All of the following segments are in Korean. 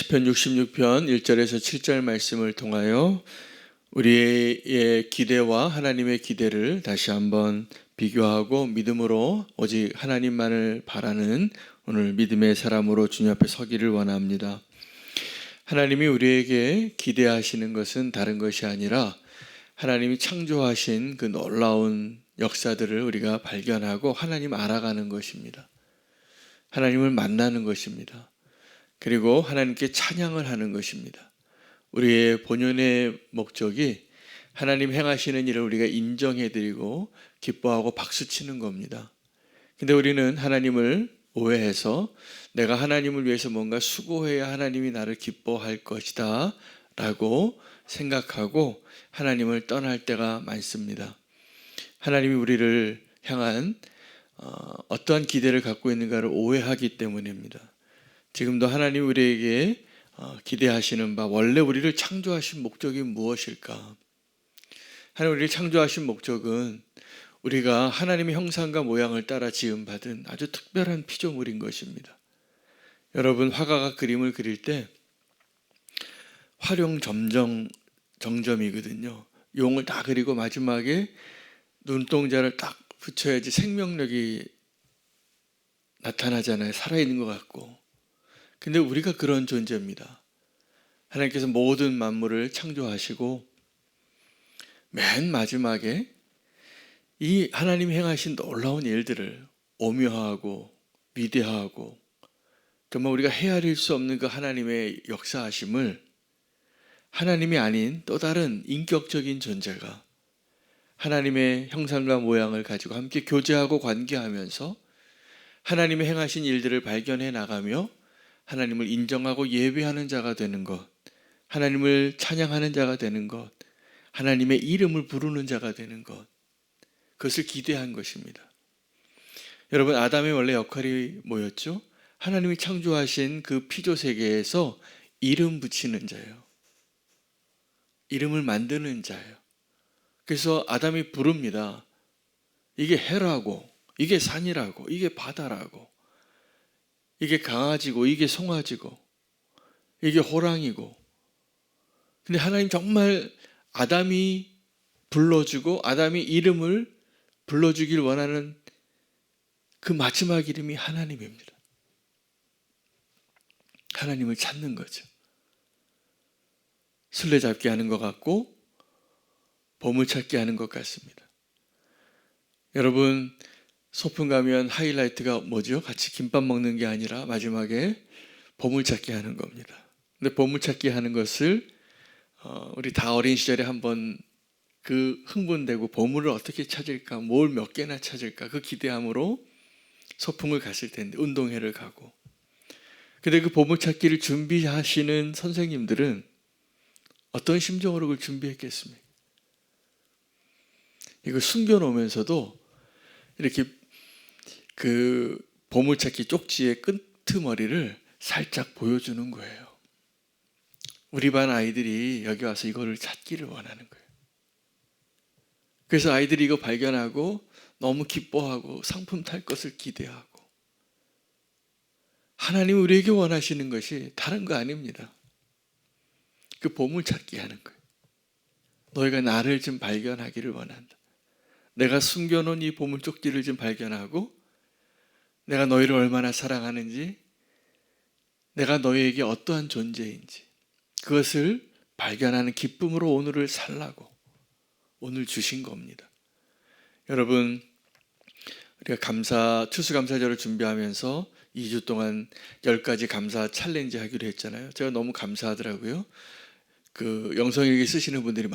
시편 66편 1절에서 7절 말씀을 통하여 우리의 기대와 하나님의 기대를 다시 한번 비교하고 믿음으로 오직 하나님만을 바라는 오늘 믿음의 사람으로 주님 앞에 서기를 원합니다. 하나님이 우리에게 기대하시는 것은 다른 것이 아니라 하나님이 창조하신 그 놀라운 역사들을 우리가 발견하고 하나님 알아가는 것입니다. 하나님을 만나는 것입니다. 그리고 하나님께 찬양을 하는 것입니다. 우리의 본연의 목적이 하나님 행하시는 일을 우리가 인정해드리고 기뻐하고 박수치는 겁니다. 근데 우리는 하나님을 오해해서 내가 하나님을 위해서 뭔가 수고해야 하나님이 나를 기뻐할 것이다 라고 생각하고 하나님을 떠날 때가 많습니다. 하나님이 우리를 향한 어떠한 기대를 갖고 있는가를 오해하기 때문입니다. 지금도 하나님 우리에게 기대하시는 바, 원래 우리를 창조하신 목적이 무엇일까? 하나님 우리를 창조하신 목적은 우리가 하나님의 형상과 모양을 따라 지음받은 아주 특별한 피조물인 것입니다. 여러분, 화가가 그림을 그릴 때 활용 정점이거든요. 용을 다 그리고 마지막에 눈동자를 딱 붙여야지 생명력이 나타나잖아요. 살아있는 것 같고. 근데 우리가 그런 존재입니다. 하나님께서 모든 만물을 창조하시고 맨 마지막에 이 하나님이 행하신 놀라운 일들을 오묘하고 위대하고 정말 우리가 헤아릴 수 없는 그 하나님의 역사하심을 하나님이 아닌 또 다른 인격적인 존재가 하나님의 형상과 모양을 가지고 함께 교제하고 관계하면서 하나님의 행하신 일들을 발견해 나가며 하나님을 인정하고 예배하는 자가 되는 것, 하나님을 찬양하는 자가 되는 것, 하나님의 이름을 부르는 자가 되는 것, 그것을 기대한 것입니다. 여러분, 아담의 원래 역할이 뭐였죠? 하나님이 창조하신 그 피조 세계에서 이름 붙이는 자예요. 이름을 만드는 자예요. 그래서 아담이 부릅니다. 이게 해라고, 이게 산이라고, 이게 바다라고, 이게 강아지고, 이게 송아지고, 이게 호랑이고. 근데 하나님 정말 아담이 불러주고 아담이 이름을 불러주길 원하는 그 마지막 이름이 하나님입니다. 하나님을 찾는 거죠. 술래잡기 하는 것 같고 보물찾기 하는 것 같습니다. 여러분, 소풍 가면 하이라이트가 뭐죠? 같이 김밥 먹는 게 아니라 마지막에 보물찾기 하는 겁니다. 근데 보물찾기 하는 것을 우리 다 어린 시절에 한번 그 흥분되고 보물을 어떻게 찾을까, 뭘 몇 개나 찾을까, 그 기대함으로 소풍을 갔을 텐데, 운동회를 가고. 근데 그 보물찾기를 준비하시는 선생님들은 어떤 심정으로 그걸 준비했겠습니까? 이거 숨겨놓으면서도 이렇게 그 보물찾기 쪽지의 끄트머리를 살짝 보여주는 거예요. 우리 반 아이들이 여기 와서 이거를 찾기를 원하는 거예요. 그래서 아이들이 이거 발견하고 너무 기뻐하고 상품 탈 것을 기대하고. 하나님이 우리에게 원하시는 것이 다른 거 아닙니다. 그 보물찾기 하는 거예요. 너희가 나를 좀 발견하기를 원한다. 내가 숨겨놓은 이 보물 쪽지를 좀 발견하고 내가 너희를 얼마나 사랑하는지, 내가 너희에게 어떠한 존재인지 그것을 발견하는 기쁨으로 오늘을 살라고 오늘 주신 겁니다. 여러분, 우리가 추수감사절을 준비하면서 2주 동안 10가지 감사 챌린지 하기로 했잖아요. 제가 너무 감사하더라고요. 그 영성일기 쓰시는 분들이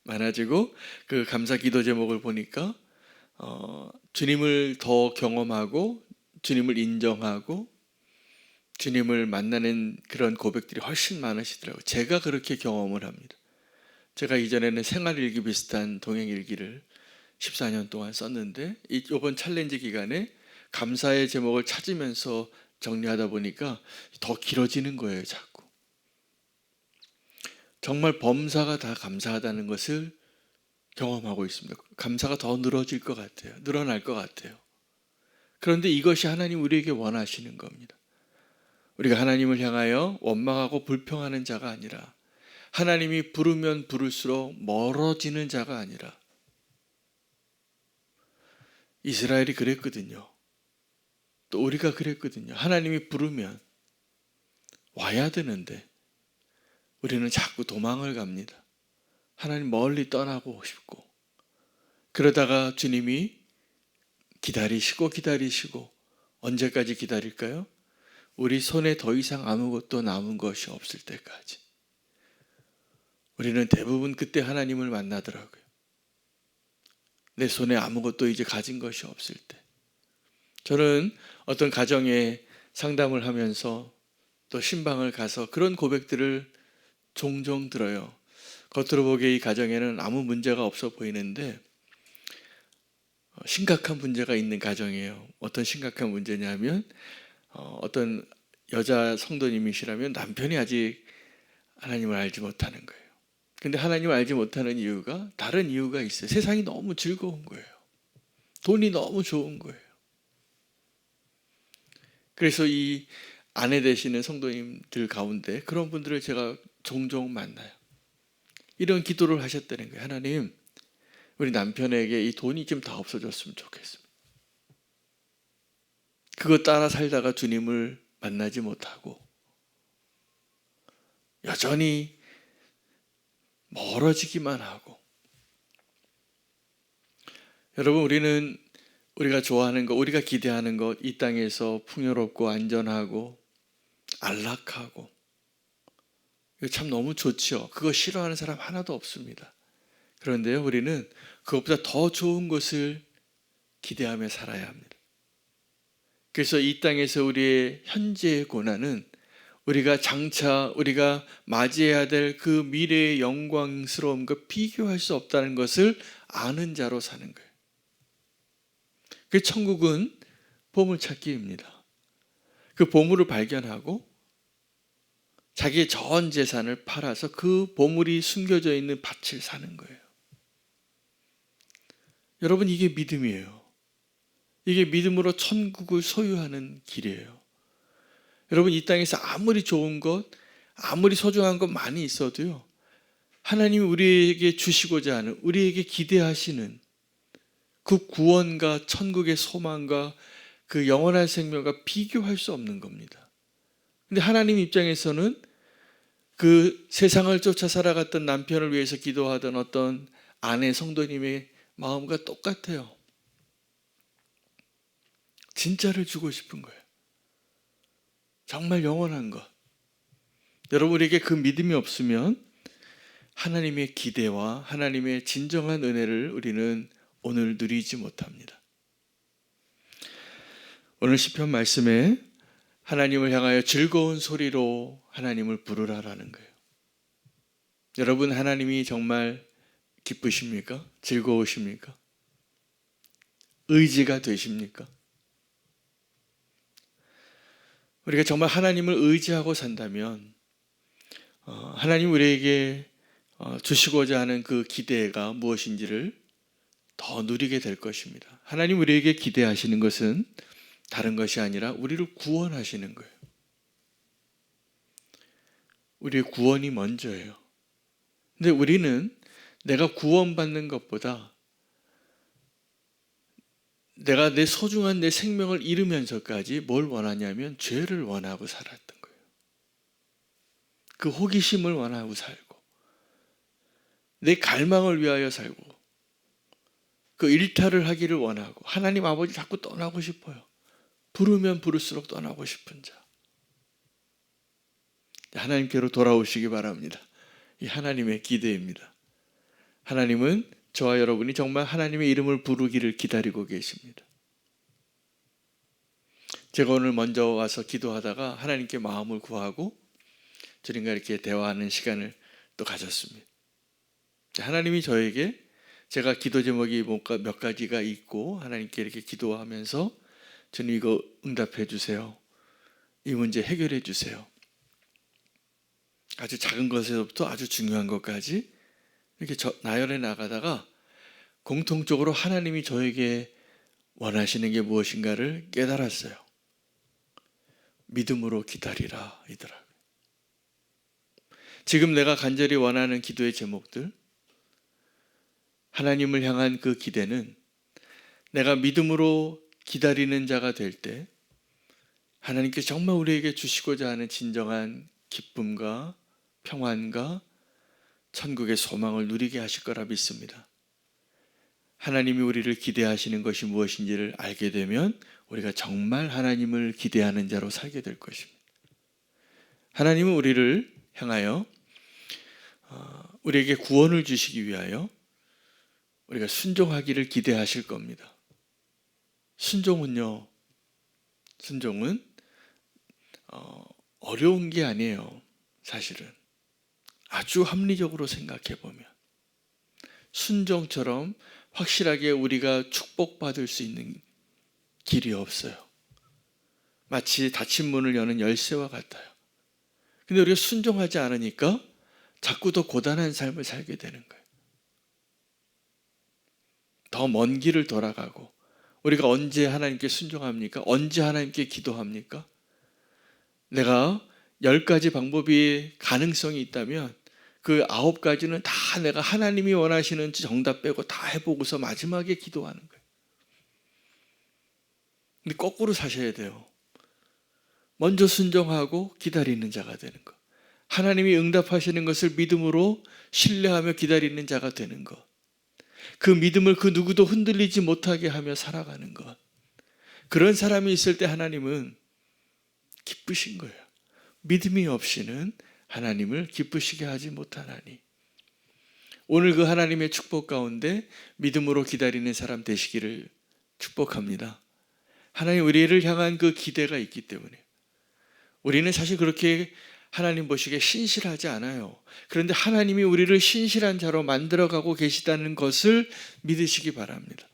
많아지고 그 감사 기도 제목을 보니까 주님을 더 경험하고 주님을 인정하고 주님을 만나는 그런 고백들이 훨씬 많으시더라고요. 제가 그렇게 경험을 합니다. 제가 이전에는 생활일기 비슷한 동행일기를 14년 동안 썼는데 이번 챌린지 기간에 감사의 제목을 찾으면서 정리하다 보니까 더 길어지는 거예요. 자꾸. 정말 범사가 다 감사하다는 것을 경험하고 있습니다. 감사가 더 늘어질 것 같아요. 늘어날 것 같아요. 그런데 이것이 하나님 우리에게 원하시는 겁니다. 우리가 하나님을 향하여 원망하고 불평하는 자가 아니라 하나님이 부르면 부를수록 멀어지는 자가 아니라 이스라엘이 그랬거든요. 또 우리가 그랬거든요. 하나님이 부르면 와야 되는데 우리는 자꾸 도망을 갑니다. 하나님 멀리 떠나고 싶고 그러다가 주님이 기다리시고 언제까지 기다릴까요? 우리 손에 더 이상 아무것도 남은 것이 없을 때까지. 우리는 대부분 그때 하나님을 만나더라고요. 내 손에 아무것도 이제 가진 것이 없을 때. 저는 어떤 가정에 상담을 하면서 또 신방을 가서 그런 고백들을 종종 들어요. 겉으로 보기에 이 가정에는 아무 문제가 없어 보이는데 심각한 문제가 있는 가정이에요. 어떤 심각한 문제냐면 어떤 여자 성도님이시라면 남편이 아직 하나님을 알지 못하는 거예요. 근데 하나님을 알지 못하는 이유가 다른 이유가 있어요. 세상이 너무 즐거운 거예요. 돈이 너무 좋은 거예요. 그래서 이 아내 되시는 성도님들 가운데 그런 분들을 제가 종종 만나요. 이런 기도를 하셨다는 거예요. 하나님, 우리 남편에게 이 돈이 좀 다 없어졌으면 좋겠습니다. 그거 따라 살다가 주님을 만나지 못하고 여전히 멀어지기만 하고. 여러분, 우리가 좋아하는 것, 우리가 기대하는 것, 이 땅에서 풍요롭고 안전하고 안락하고 이거 참 너무 좋죠. 그거 싫어하는 사람 하나도 없습니다. 그런데요, 우리는 그것보다 더 좋은 것을 기대하며 살아야 합니다. 그래서 이 땅에서 우리의 현재의 고난은 우리가 맞이해야 될 그 미래의 영광스러움과 비교할 수 없다는 것을 아는 자로 사는 거예요. 그 천국은 보물찾기입니다. 그 보물을 발견하고 자기의 전 재산을 팔아서 그 보물이 숨겨져 있는 밭을 사는 거예요. 여러분, 이게 믿음이에요. 이게 믿음으로 천국을 소유하는 길이에요. 여러분, 이 땅에서 아무리 좋은 것, 아무리 소중한 것 많이 있어도요, 하나님이 우리에게 주시고자 하는, 우리에게 기대하시는 그 구원과 천국의 소망과 그 영원한 생명과 비교할 수 없는 겁니다. 근데 하나님 입장에서는 그 세상을 쫓아 살아갔던 남편을 위해서 기도하던 어떤 아내 성도님의 마음과 똑같아요. 진짜를 주고 싶은 거예요. 정말 영원한 것. 여러분에게 그 믿음이 없으면 하나님의 기대와 하나님의 진정한 은혜를 우리는 오늘 누리지 못합니다. 오늘 시편 말씀에 하나님을 향하여 즐거운 소리로 하나님을 부르라라는 거예요. 여러분, 하나님이 정말 기쁘십니까? 즐거우십니까? 의지가 되십니까? 우리가 정말 하나님을 의지하고 산다면 하나님 우리에게 주시고자 하는 그 기대가 무엇인지를 더 누리게 될 것입니다. 하나님 우리에게 기대하시는 것은 다른 것이 아니라 우리를 구원하시는 거예요. 우리의 구원이 먼저예요. 근데 우리는 내가 구원받는 것보다 내가 내 소중한 내 생명을 잃으면서까지 뭘 원하냐면 죄를 원하고 살았던 거예요. 그 호기심을 원하고 살고 내 갈망을 위하여 살고 그 일탈을 하기를 원하고 하나님 아버지 자꾸 떠나고 싶어요. 부르면 부를수록 떠나고 싶은 자. 하나님께로 돌아오시기 바랍니다. 이 하나님의 기대입니다. 하나님은 저와 여러분이 정말 하나님의 이름을 부르기를 기다리고 계십니다. 제가 오늘 먼저 와서 기도하다가 하나님께 마음을 구하고 주님과 이렇게 대화하는 시간을 또 가졌습니다. 하나님이 저에게 제가 기도 제목이 몇 가지가 있고 하나님께 이렇게 기도하면서 주님 이거 응답해 주세요. 이 문제 해결해 주세요. 아주 작은 것에서부터 아주 중요한 것까지 이렇게 나열해 나가다가 공통적으로 하나님이 저에게 원하시는 게 무엇인가를 깨달았어요. 믿음으로 기다리라 이더라고요. 지금 내가 간절히 원하는 기도의 제목들, 하나님을 향한 그 기대는 내가 믿음으로 기다리는 자가 될 때 하나님께 정말 우리에게 주시고자 하는 진정한 기쁨과 평안과 천국의 소망을 누리게 하실 거라 믿습니다. 하나님이 우리를 기대하시는 것이 무엇인지를 알게 되면 우리가 정말 하나님을 기대하는 자로 살게 될 것입니다. 하나님은 우리를 향하여 우리에게 구원을 주시기 위하여 우리가 순종하기를 기대하실 겁니다. 순종은 어려운 게 아니에요. 사실은 아주 합리적으로 생각해 보면 순종처럼 확실하게 우리가 축복받을 수 있는 길이 없어요. 마치 닫힌 문을 여는 열쇠와 같아요. 근데 우리가 순종하지 않으니까 자꾸 더 고단한 삶을 살게 되는 거예요. 더 먼 길을 돌아가고, 우리가 언제 하나님께 순종합니까? 언제 하나님께 기도합니까? 내가 10가지 방법이 가능성이 있다면 그 9가지는 다 내가 하나님이 원하시는 정답 빼고 다 해보고서 마지막에 기도하는 거예요. 근데 거꾸로 사셔야 돼요. 먼저 순종하고 기다리는 자가 되는 것. 하나님이 응답하시는 것을 믿음으로 신뢰하며 기다리는 자가 되는 것. 그 믿음을 그 누구도 흔들리지 못하게 하며 살아가는 것. 그런 사람이 있을 때 하나님은 기쁘신 거예요. 믿음이 없이는 하나님을 기쁘시게 하지 못하나니. 오늘 그 하나님의 축복 가운데 믿음으로 기다리는 사람 되시기를 축복합니다. 하나님 우리를 향한 그 기대가 있기 때문에 우리는 사실 그렇게 하나님 보시기에 신실하지 않아요. 그런데 하나님이 우리를 신실한 자로 만들어가고 계시다는 것을 믿으시기 바랍니다.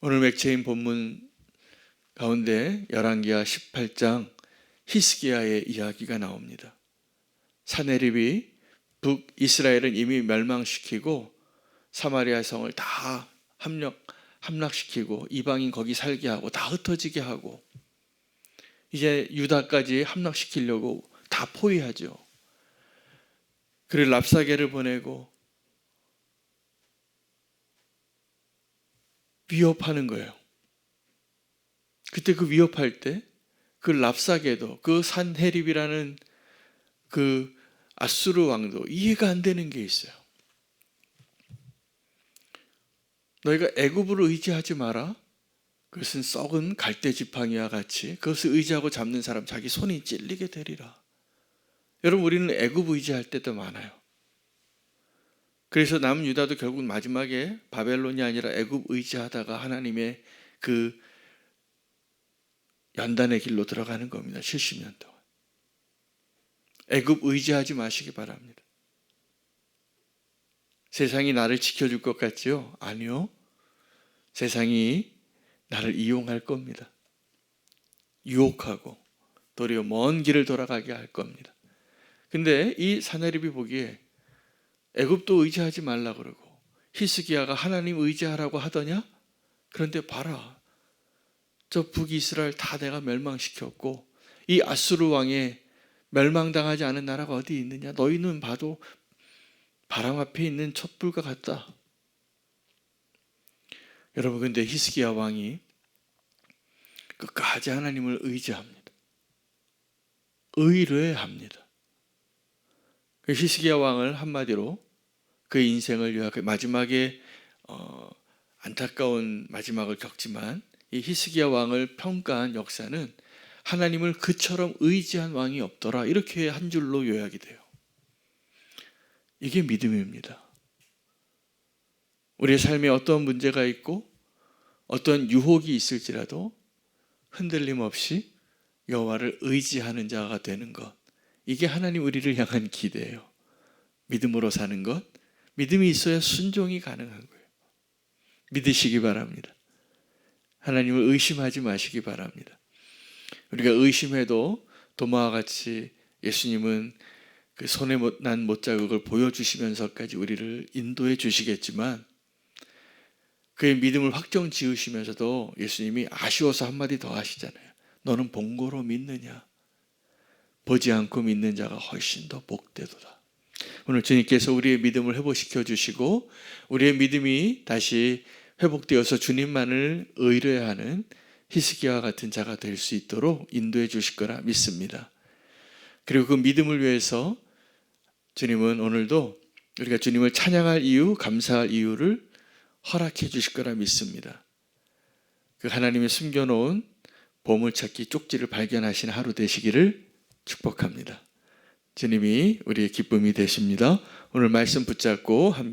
오늘 맥체인 본문 가운데 열왕기하 18장 히스기야의 이야기가 나옵니다. 사네립이 북이스라엘은 이미 멸망시키고 사마리아 성을 다 함락시키고 이방인 거기 살게 하고 다 흩어지게 하고 이제 유다까지 함락시키려고 다 포위하죠. 그리고 랍사게를 보내고 위협하는 거예요. 그때 그 위협할 때 그 랍사게도 그 산헤립이라는 그 아수르 왕도 이해가 안 되는 게 있어요. 너희가 애굽을 의지하지 마라. 그것은 썩은 갈대 지팡이와 같이 그것을 의지하고 잡는 사람 자기 손이 찔리게 되리라. 여러분 우리는 애굽 의지할 때도 많아요. 그래서 남유다도 결국 마지막에 바벨론이 아니라 애굽 의지하다가 하나님의 그 연단의 길로 들어가는 겁니다. 70년 동안. 애굽 의지하지 마시기 바랍니다. 세상이 나를 지켜줄 것 같지요? 아니요. 세상이 나를 이용할 겁니다. 유혹하고 도리어 먼 길을 돌아가게 할 겁니다. 근데 이 사네립이 보기에 애굽도 의지하지 말라 그러고 히스기야가 하나님 의지하라고 하더냐? 그런데 봐라. 저 북이스라엘 다 내가 멸망시켰고 이 아수르 왕에 멸망당하지 않은 나라가 어디 있느냐? 너희는 봐도 바람 앞에 있는 촛불과 같다. 여러분 근데 히스기야 왕이 끝까지 하나님을 의지합니다. 의뢰합니다. 히스기야 왕을 한마디로 그 인생을 요약해 마지막에 안타까운 마지막을 겪지만 이 히스기야 왕을 평가한 역사는 하나님을 그처럼 의지한 왕이 없더라 이렇게 한 줄로 요약이 돼요. 이게 믿음입니다. 우리의 삶에 어떤 문제가 있고 어떤 유혹이 있을지라도 흔들림 없이 여호와를 의지하는 자가 되는 것, 이게 하나님 우리를 향한 기대예요. 믿음으로 사는 것, 믿음이 있어야 순종이 가능한 거예요. 믿으시기 바랍니다. 하나님을 의심하지 마시기 바랍니다. 우리가 의심해도 도마와 같이 예수님은 그 손에 난 못자국을 보여주시면서까지 우리를 인도해 주시겠지만 그의 믿음을 확정 지으시면서도 예수님이 아쉬워서 한마디 더 하시잖아요. 너는 본고로 믿느냐? 보지 않고 믿는 자가 훨씬 더 복되도다. 오늘 주님께서 우리의 믿음을 회복시켜 주시고 우리의 믿음이 다시 회복되어서 주님만을 의뢰하는 히스기야와 같은 자가 될 수 있도록 인도해 주실 거라 믿습니다. 그리고 그 믿음을 위해서 주님은 오늘도 우리가 주님을 찬양할 이유, 감사할 이유를 허락해 주실 거라 믿습니다. 그 하나님이 숨겨놓은 보물찾기 쪽지를 발견하신 하루 되시기를 축복합니다. 주님이 우리의 기쁨이 되십니다. 오늘 말씀 붙잡고 함께